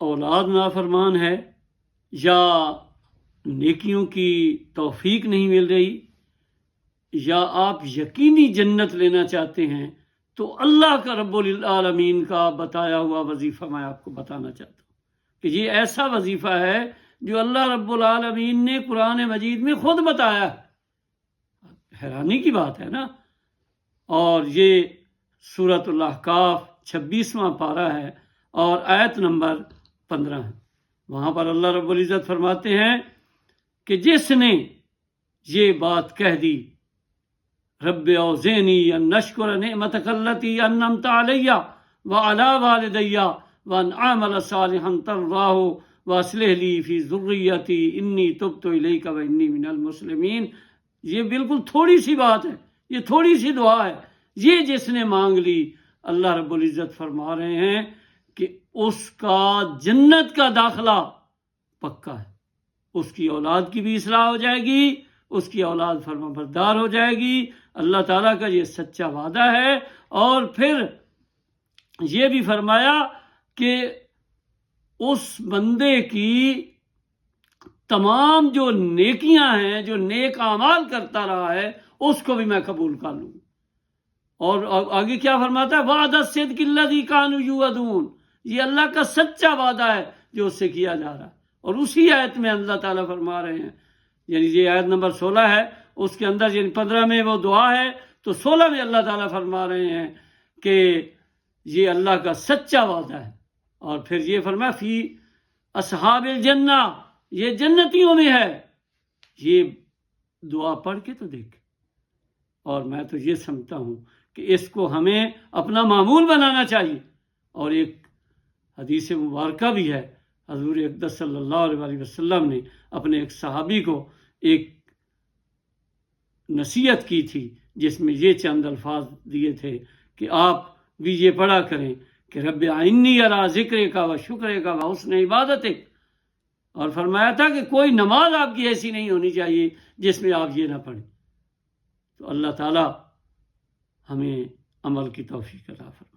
اولاد نافرمان ہے یا نیکیوں کی توفیق نہیں مل رہی یا آپ یقینی جنت لینا چاہتے ہیں تو اللہ کا رب العالمین کا بتایا ہوا وظیفہ میں آپ کو بتانا چاہتا ہوں کہ یہ ایسا وظیفہ ہے جو اللہ رب العالمین نے قرآن مجید میں خود بتایا ہے. حیرانی کی بات ہے نا. اور یہ سورۃ الاحقاف 26واں پارہ ہے اور آیت نمبر 15 ہے. وہاں پر اللہ رب العزت فرماتے ہیں کہ جس نے یہ بات کہہ دی رب اوزعنی ان اشکر نعمتک التی انعمت علی وعلی والدی وان اعمل صالحا ترضاہ واصلح لی فی ذریتی انی تبت الیک وانی من المسلمین. یہ بالکل تھوڑی سی بات ہے, یہ تھوڑی سی دعا ہے. یہ جس نے مانگ لی اللہ رب العزت فرما رہے ہیں کہ اس کا جنت کا داخلہ پکا ہے. اس کی اولاد کی بھی اصلاح ہو جائے گی, اس کی اولاد فرما بردار ہو جائے گی. اللہ تعالیٰ کا یہ سچا وعدہ ہے. اور پھر یہ بھی فرمایا کہ اس بندے کی تمام جو نیکیاں ہیں, جو نیک اعمال کرتا رہا ہے, اس کو بھی میں قبول کر لوں. اور آگے کیا فرماتا ہے, وعدہ الصدق الذی کانوا یوعدون. یہ اللہ کا سچا وعدہ ہے جو اس سے کیا جا رہا ہے. اور اسی آیت میں اللہ تعالیٰ فرما رہے ہیں, یعنی یہ آیت نمبر 16 ہے, اس کے اندر یعنی 15 میں وہ دعا ہے تو 16 میں اللہ تعالیٰ فرما رہے ہیں کہ یہ اللہ کا سچا وعدہ ہے. اور پھر یہ فرمایا فی اصحاب الجنہ, یہ جنتیوں میں ہے. یہ دعا پڑھ کے تو دیکھ. اور میں تو یہ سمجھتا ہوں کہ اس کو ہمیں اپنا معمول بنانا چاہیے. اور ایک حدیث مبارکہ بھی ہے, حضور اقدس صلی اللہ علیہ وسلم نے اپنے ایک صحابی کو ایک نصیحت کی تھی جس میں یہ چند الفاظ دیے تھے کہ آپ بھی یہ پڑھا کریں کہ رب اعنی علی ذکرک و شکرک و حسن عبادتک. اور فرمایا تھا کہ کوئی نماز آپ کی ایسی نہیں ہونی چاہیے جس میں آپ یہ نہ پڑھیں. تو اللہ تعالیٰ ہمیں عمل کی توفیق عطا فرمائے.